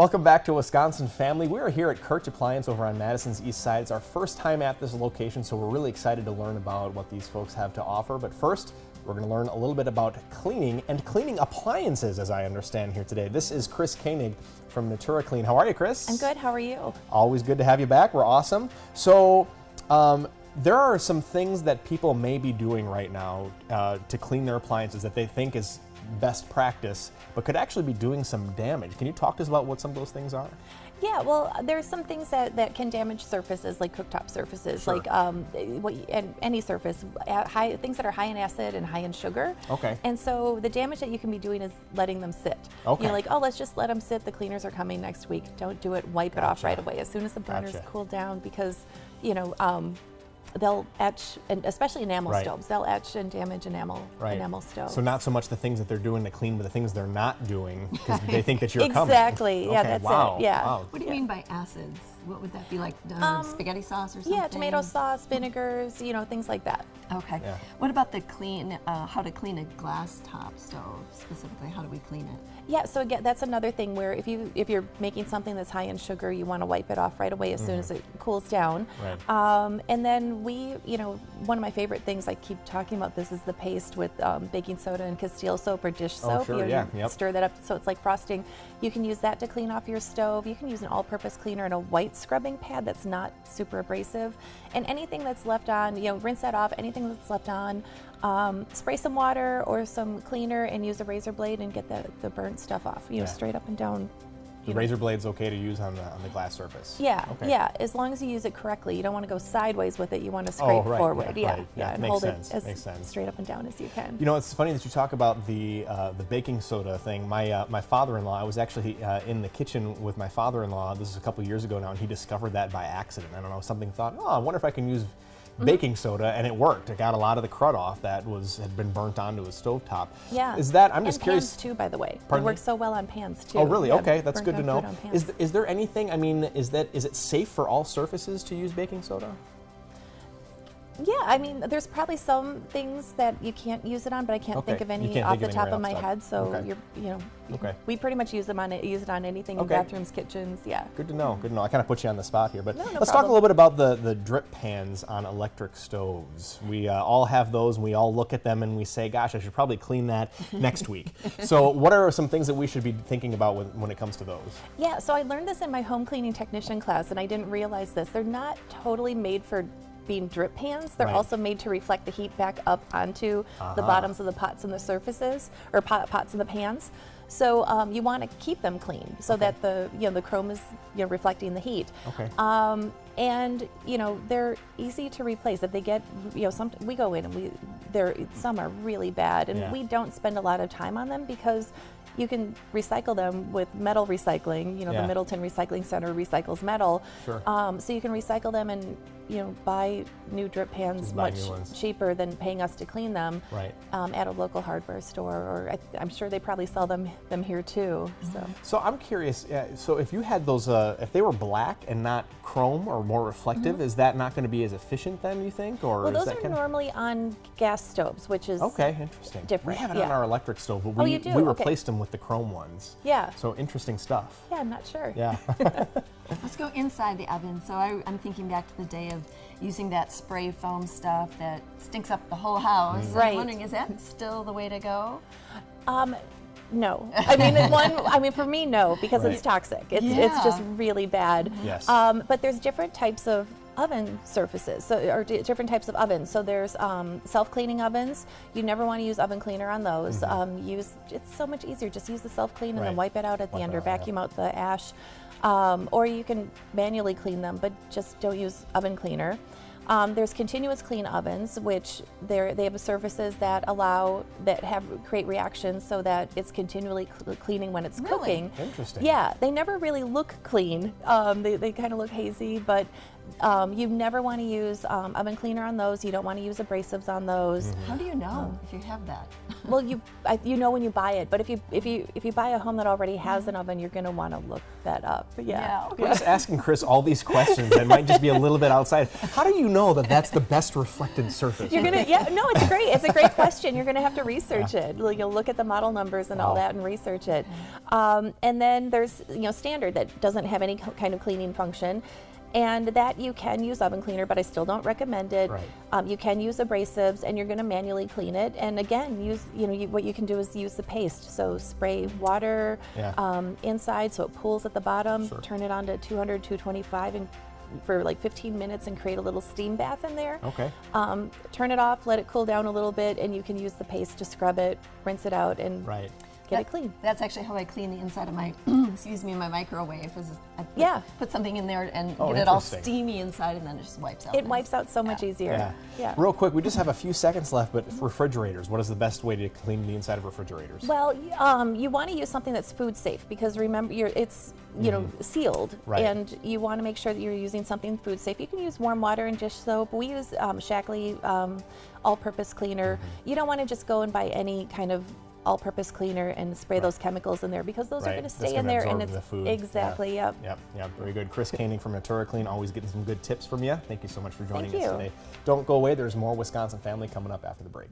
Welcome back to Wisconsin Family. We are here at Kirch Appliance over on Madison's East Side. It's our first time at this location, so we're really excited to learn about what these folks have to offer. But first, we're going to learn a little bit about cleaning and cleaning appliances, as I understand here today. This is Chris Koenig from Natura Clean. How are you, Chris? I'm good. How are you? Always good to have you back. We're awesome. So, there are some things that people may be doing right now to clean their appliances that they think is best practice, but could actually be doing some damage. Can you talk to us about what some of those things are? Yeah, well, there's some things that can damage surfaces, like cooktop surfaces, Sure. like and any surface, things that are high in acid and high in sugar. Okay. And so the damage that you can be doing is letting them sit. Okay. You're like, oh, let's just let them sit. The cleaners are coming next week. Don't do it. Wipe it off Gotcha. right away as soon as the burners Gotcha. cool down, because they'll etch, and especially enamel Right. stoves. They'll etch and damage enamel stoves. So not so much the things that they're doing to clean, but the things they're not doing because they think that you're coming. Exactly. Yeah, Okay, that's wow. it. Yeah. Wow. What do you mean by acids? What would that be, like spaghetti sauce or something? Yeah, tomato sauce, vinegars, things like that. Okay. Yeah. What about the how to clean a glass top stove specifically? How do we clean it? Yeah, so again, that's another thing where if you're making something that's high in sugar, you want to wipe it off right away as soon as it cools down. Right. And then one of my favorite things, I keep talking about this, is the paste with baking soda and Castile soap or dish soap. Sure, yeah, you yep. stir that up so it's like frosting. You can use that to clean off your stove. You can use an all-purpose cleaner and a white scrubbing pad that's not super abrasive. And anything that's left on, rinse that off. Anything that's left on, spray some water or some cleaner and use a razor blade and get the burnt stuff off. Straight up and down. The razor blade's okay to use on the glass surface. Yeah, Okay. yeah. As long as you use it correctly, you don't want to go sideways with it. You want to scrape right, forward. yeah, Yeah, right. Yeah, and makes hold sense, it as makes sense. straight up and down as you can. It's funny that you talk about the baking soda thing. My father-in-law, I was actually in the kitchen with my father-in-law, this is a couple years ago now, and he discovered that by accident. I don't know, something thought, I wonder if I can use baking soda, and it worked. It got a lot of the crud off that had been burnt onto his stovetop. Yeah. Is that, I'm just and curious. pans too, by the way. Pardon It me? works so well on pans too. Oh, really? Yeah, Okay, that's burnt good to on know. food on pans. Is there anything, is it safe for all surfaces to use baking soda? Yeah, there's probably some things that you can't use it on, but I can't think Okay. of You any can't off think the of top any of my right off the head. So top. Okay. Okay. we pretty much use it on anything in Okay. bathrooms, kitchens. Yeah. Good to know. Good to know. I kind of put you on the spot here, but No let's talk a problem. little bit about the drip pans on electric stoves. We all have those, and we all look at them and we say, "Gosh, I should probably clean that next week." So, what are some things that we should be thinking about when it comes to those? Yeah. So I learned this in my home cleaning technician class, and I didn't realize this. They're not totally made for being drip pans. They're Right. also made to reflect the heat back up onto the bottoms of the pots and the surfaces, or pots and the pans. So you want to keep them clean so that the chrome is reflecting the heat. Okay. And they're easy to replace. If they get we go in and some are really bad, and Yeah. we don't spend a lot of time on them because you can recycle them with metal recycling. Yeah. The Middleton Recycling Center recycles metal. Sure. So you can recycle them and buy new drip pans Just buy much new ones. cheaper than paying us to clean them. Right. At a local hardware store, or I'm sure they probably sell them here too. So I'm curious. So if you had those, if they were black and not chrome or more reflective, is that not going to be as efficient then? You think, or Well, is those that are kind of normally on gas stoves, which is okay? Interesting. different, We have it yeah. on our electric stove, but Oh, we you do? we Okay. replaced them with the chrome ones. Yeah. So interesting stuff. Yeah, I'm not sure. Yeah. Let's go inside the oven. So I'm thinking back to the day of using that spray foam stuff that stinks up the whole house. Right. I'm wondering, is that still the way to go? No. For me, no, because it's Right. toxic. It's Yeah. just really bad. Yes. But there's different types of oven surfaces, or different types of ovens. So there's self-cleaning ovens. You never want to use oven cleaner on those. It's so much easier. Just use the self-clean and then Right. wipe it out at the Wipe end, it or out, yeah. vacuum out the ash. Or you can manually clean them, but just don't use oven cleaner. There's continuous clean ovens, which they have surfaces that create reactions so that it's continually cleaning when it's Really? cooking. Interesting. Yeah, they never really look clean. They kind of look hazy, but You never want to use oven cleaner on those. You don't want to use abrasives on those. How do you know if you have that? Well, you know when you buy it, but if you buy a home that already has an oven, you're going to want to look that up. Yeah. Okay. We're just asking Chris all these questions that might just be a little bit outside. How do you know that that's the best reflected surface? You're gonna, yeah, no, it's great. It's a great question. You're gonna have to research it. Like, you'll look at the model numbers and all that and research it. And then there's, standard that doesn't have any kind of cleaning function. And that you can use oven cleaner, but I still don't recommend it. Right. You can use abrasives, and you're going to manually clean it. And again, use what you can do is use the paste. So spray water inside, so it pools at the bottom. Sure. Turn it on to 200, 225, and for like 15 minutes, and create a little steam bath in there. Okay. Turn it off, let it cool down a little bit, and you can use the paste to scrub it, rinse it out, and get it clean. That's actually how I clean the inside of my, excuse me, my microwave. Is put something in there and get it all steamy inside, and then it just wipes out. It wipes out so much easier. Yeah. Real quick, we just have a few seconds left, but refrigerators, what is the best way to clean the inside of refrigerators? Well, you want to use something that's food safe, because remember, it's sealed, and you want to make sure that you're using something food safe. You can use warm water and dish soap. We use Shackley all-purpose cleaner. You don't want to just go and buy any kind of all-purpose cleaner and spray those chemicals in there, because those are going to stay in there, and it's the food. Exactly. Yep. Very good. Chris Koenig from Natura Clean, always getting some good tips from you. Thank you so much for joining Thank us you. today. Don't go away. There's more Wisconsin Family coming up after the break.